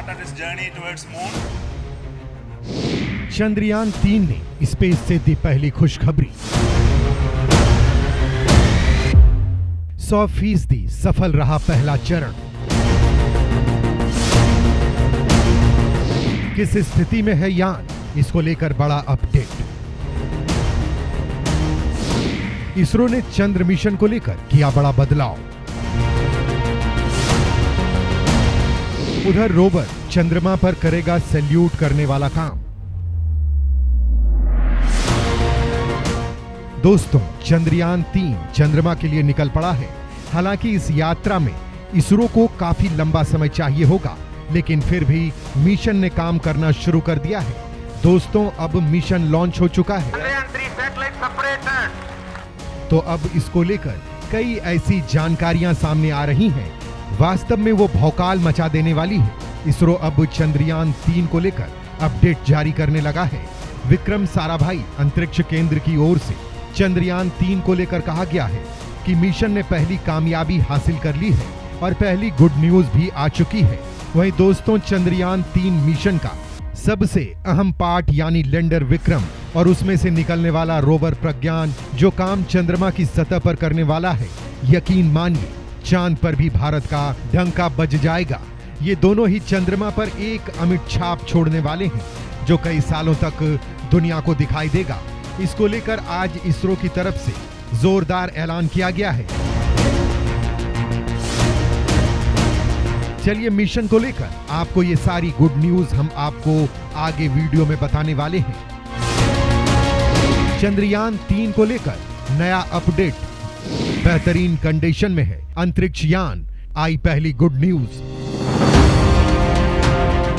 started his journey towards moon. Chandrayaan 3 ने space से दी पहली खुशखबरी। 100% सफल रहा पहला चरण। किस स्थिति में है यान, इसको लेकर बड़ा अपडेट। इसरो ने चंद्र मिशन को लेकर किया बड़ा बदलाव। उधर रोवर चंद्रमा पर करेगा सैल्यूट करने वाला काम। दोस्तों, चंद्रयान 3 चंद्रमा के लिए निकल पड़ा है। हालांकि इस यात्रा में इसरो को काफी लंबा समय चाहिए होगा, लेकिन फिर भी मिशन ने काम करना शुरू कर दिया है। दोस्तों, अब मिशन लॉन्च हो चुका है, तो अब इसको लेकर कई ऐसी जानकारियां सामने आ रही हैं, वास्तव में वो भौकाल मचा देने वाली है। इसरो अब चंद्रयान 3 को लेकर अपडेट जारी करने लगा है। विक्रम साराभाई अंतरिक्ष केंद्र की ओर से चंद्रयान 3 को लेकर कहा गया है कि मिशन ने पहली कामयाबी हासिल कर ली है और पहली गुड न्यूज भी आ चुकी है। वहीं दोस्तों, चंद्रयान 3 मिशन का सबसे अहम पार्ट यानी लैंडर विक्रम और उसमें से निकलने वाला रोवर प्रज्ञान जो काम चंद्रमा की सतह पर करने वाला है, यकीन मानिए चांद पर भी भारत का डंका बज जाएगा। ये दोनों ही चंद्रमा पर एक अमिट छाप छोड़ने वाले हैं जो कई सालों तक दुनिया को दिखाई देगा। इसको लेकर आज इसरो की तरफ से जोरदार ऐलान किया गया है। चलिए, मिशन को लेकर आपको ये सारी गुड न्यूज हम आपको आगे वीडियो में बताने वाले हैं। चंद्रयान 3 को लेकर नया अपडेट, बेहतरीन कंडीशन में है अंतरिक्ष यान, आई पहली गुड न्यूज।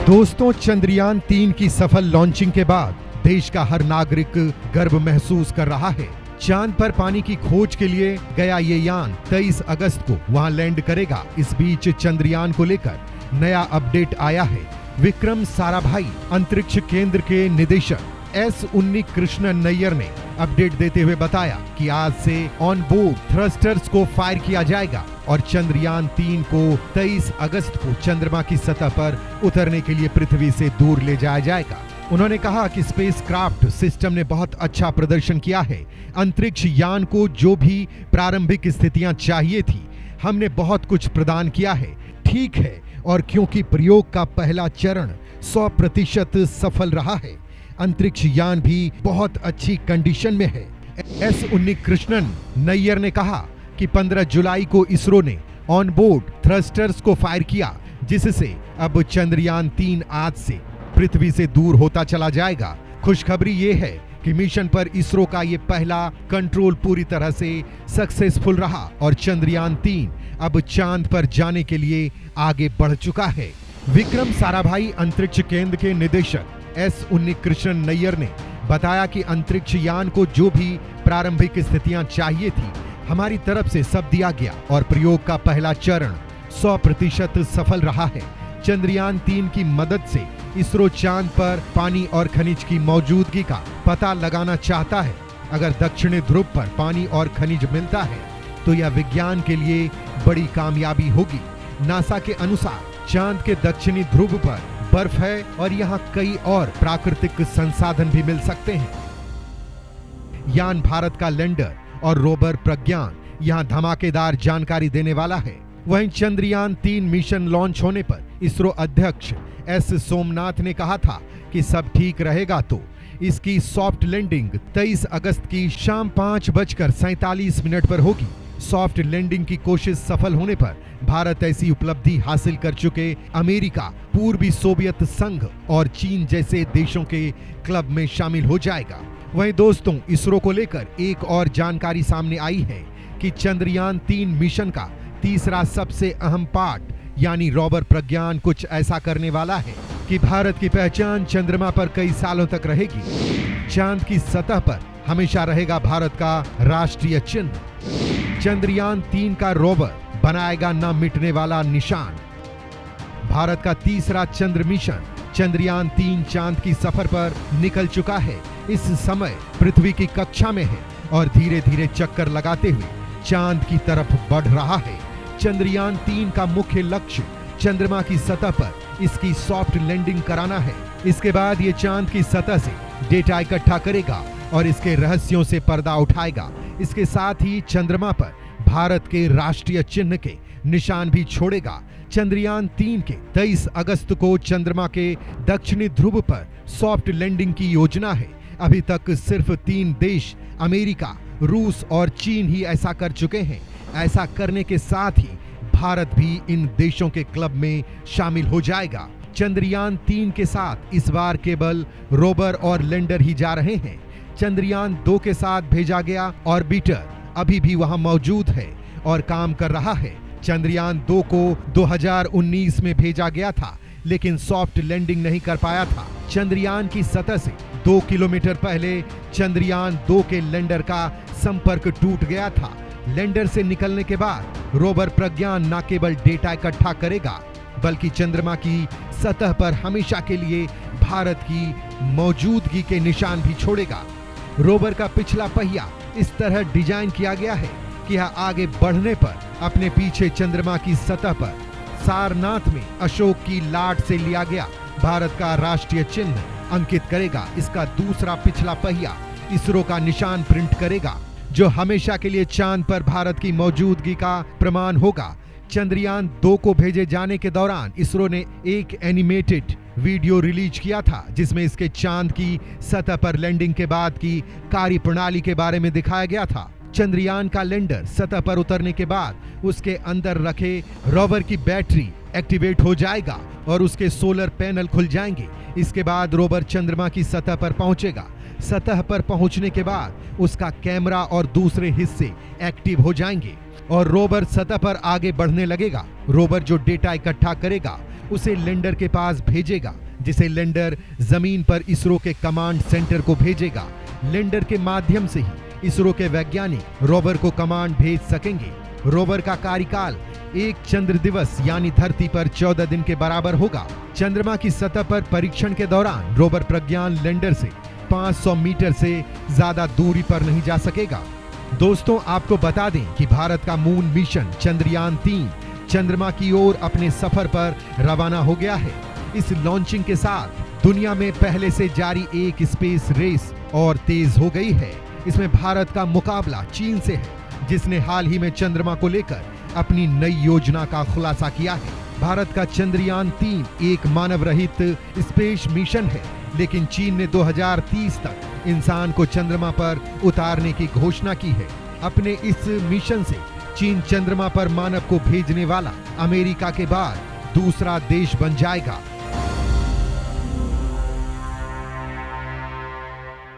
दोस्तों, चंद्रयान 3 की सफल लॉन्चिंग के बाद देश का हर नागरिक गर्व महसूस कर रहा है। चांद पर पानी की खोज के लिए गया ये यान 23 अगस्त को वहां लैंड करेगा। इस बीच चंद्रयान को लेकर नया अपडेट आया है। विक्रम साराभाई अंतरिक्ष केंद्र के निदेशक एस उन्नी कृष्णन नैयर ने अपडेट देते हुए बताया कि आज से ऑन बोर्ड थ्रस्टर्स को फायर किया जाएगा और चंद्रयान 3 को 23 अगस्त को चंद्रमा की सतह पर उतरने के लिए पृथ्वी से दूर ले जाया जाएगा। उन्होंने कहा कि स्पेसक्राफ्ट सिस्टम ने बहुत अच्छा प्रदर्शन किया है। अंतरिक्ष यान को जो भी प्रारंभिक स्थितियां चाहिए थी, हमने बहुत कुछ प्रदान किया है। ठीक है, और क्योंकि प्रयोग का पहला चरण 100% सफल रहा है, अंतरिक्ष यान भी बहुत अच्छी कंडीशन में है। एस उन्नी कृष्णन नैयर ने कहा कि 15 जुलाई को इसरो ने ऑन बोर्ड थ्रस्टर्स को फायर किया, जिससे अब चंद्रयान 3 आज से पृथ्वी से दूर होता चला जाएगा। खुशखबरी ये है कि मिशन पर इसरो का ये पहला कंट्रोल पूरी तरह से सक्सेसफुल रहा और चंद्रयान 3 अब चांद पर जाने के लिए आगे बढ़ चुका है। विक्रम साराभाई अंतरिक्ष केंद्र के निदेशक एस उन्नी कृष्णन नैयर ने बताया कि अंतरिक्ष यान को जो भी प्रारंभिक स्थितियां चाहिए थी, हमारी तरफ से सब दिया गया और प्रयोग का पहला चरण 100% सफल रहा है। चंद्रयान 3 की मदद से इसरो चांद पर पानी और खनिज की मौजूदगी का पता लगाना चाहता है। अगर दक्षिणी ध्रुव पर पानी और खनिज मिलता है तो यह विज्ञान के लिए बड़ी कामयाबी होगी। नासा के अनुसार चांद के दक्षिणी ध्रुव पर बर्फ है और यहाँ कई और प्राकृतिक संसाधन भी मिल सकते हैं। यान भारत का लैंडर और रोवर प्रज्ञान यहाँ धमाकेदार जानकारी देने वाला है। वहीं चंद्रयान 3 मिशन लॉन्च होने पर इसरो अध्यक्ष एस सोमनाथ ने कहा था कि सब ठीक रहेगा तो इसकी सॉफ्ट लैंडिंग 23 अगस्त की शाम 5:47 पर होगी। सॉफ्ट लैंडिंग की कोशिश सफल होने पर भारत ऐसी उपलब्धि हासिल कर चुके अमेरिका, पूर्वी सोवियत संघ और चीन जैसे देशों के क्लब में शामिल हो जाएगा। वहीं दोस्तों, इसरो को लेकर एक और जानकारी सामने आई है कि चंद्रयान 3 मिशन का तीसरा सबसे अहम पार्ट यानी रोवर प्रज्ञान कुछ ऐसा करने वाला है कि भारत की पहचान चंद्रमा पर कई सालों तक रहेगी। चांद की सतह पर हमेशा रहेगा भारत का राष्ट्रीय चिन्ह। चंद्रयान 3 का रोवर बनाएगा न मिटने वाला निशान। भारत का तीसरा चंद्र मिशन चंद्रयान 3 चांद की सफर पर निकल चुका है। इस समय पृथ्वी की कक्षा में है और धीरे धीरे चक्कर लगाते हुए चांद की तरफ बढ़ रहा है। चंद्रयान 3 का मुख्य लक्ष्य चंद्रमा की सतह पर इसकी सॉफ्ट लैंडिंग कराना है। इसके बाद ये चांद की सतह से डेटा इकट्ठा करेगा और इसके रहस्यों से पर्दा उठाएगा। इसके साथ ही चंद्रमा पर भारत के राष्ट्रीय चिन्ह के निशान भी छोड़ेगा। चंद्रयान 3 के 23 अगस्त को चंद्रमा के दक्षिणी ध्रुव पर सॉफ्ट लैंडिंग की योजना है। अभी तक सिर्फ 3 देश अमेरिका, रूस और चीन ही ऐसा कर चुके हैं। ऐसा करने के साथ ही भारत भी इन देशों के क्लब में शामिल हो जाएगा। चंद्रयान 3 के साथ इस बार केवल रोवर और लैंडर ही जा रहे हैं। चंद्रयान 2 के साथ भेजा गया ऑर्बिटर अभी भी वहां मौजूद है और काम कर रहा है। चंद्रयान 2 को 2019 में भेजा गया था, लेकिन सॉफ्ट लैंडिंग नहीं कर पाया था। चंद्रयान की सतह से 2 किलोमीटर पहले चंद्रयान 2 के लैंडर का संपर्क टूट गया था। लैंडर से निकलने के बाद रोवर प्रज्ञान न केवल डेटा इकट्ठा करेगा, बल्कि चंद्रमा की सतह पर हमेशा के लिए भारत की मौजूदगी के निशान भी छोड़ेगा। रोवर का पिछला पहिया इस तरह डिजाइन किया गया है कि यह आगे बढ़ने पर अपने पीछे चंद्रमा की सतह पर सारनाथ में अशोक की लाट से लिया गया भारत का राष्ट्रीय चिन्ह अंकित करेगा। इसका दूसरा पिछला पहिया इसरो का निशान प्रिंट करेगा, जो हमेशा के लिए चांद पर भारत की मौजूदगी का प्रमाण होगा। चंद्रयान 2 को भेजे जाने के दौरान इसरो ने एक एनिमेटेड वीडियो रिलीज किया था, जिसमें इसके चांद की सतह पर लैंडिंग के बाद की कार्यप्रणाली के बारे में दिखाया गया था। चंद्रयान का लैंडर सतह पर उतरने के बाद उसके अंदर रखे रोवर की बैटरी एक्टिवेट हो जाएगा और उसके सोलर पैनल खुल जाएंगे। इसके बाद रोवर चंद्रमा की सतह पर पहुंचेगा। सतह पर पहुंचने के बाद उसका कैमरा और दूसरे हिस्से एक्टिव हो जाएंगे और रोवर सतह पर आगे बढ़ने लगेगा। रोवर जो डेटा इकट्ठा करेगा उसे लैंडर के पास भेजेगा, जिसे लैंडर जमीन पर इसरो के कमांड सेंटर को भेजेगा। लैंडर के माध्यम से ही इसरो के वैज्ञानिक रोवर को कमांड भेज सकेंगे। रोवर का कार्यकाल 1 चंद्र दिवस यानी धरती पर 14 दिन के बराबर होगा। चंद्रमा की सतह पर परीक्षण के दौरान रोवर प्रज्ञान लैंडर से 500 मीटर से ज्यादा दूरी पर नहीं जा सकेगा। दोस्तों, आपको बता दें कि भारत का मून मिशन चंद्रयान 3 चंद्रमा की ओर अपने सफर पर रवाना हो गया है। इस लॉन्चिंग के साथ दुनिया में पहले से जारी एक स्पेस रेस और तेज हो गई है। इसमें भारत का मुकाबला चीन से है, जिसने हाल ही में चंद्रमा को लेकर अपनी नई योजना का खुलासा किया है। भारत का चंद्रयान 3 एक मानव रहित स्पेस मिशन है, लेकिन चीन ने 2030 तक इंसान को चंद्रमा पर उतारने की घोषणा की है। अपने इस मिशन से चीन चंद्रमा पर मानव को भेजने वाला अमेरिका के बाद दूसरा देश बन जाएगा।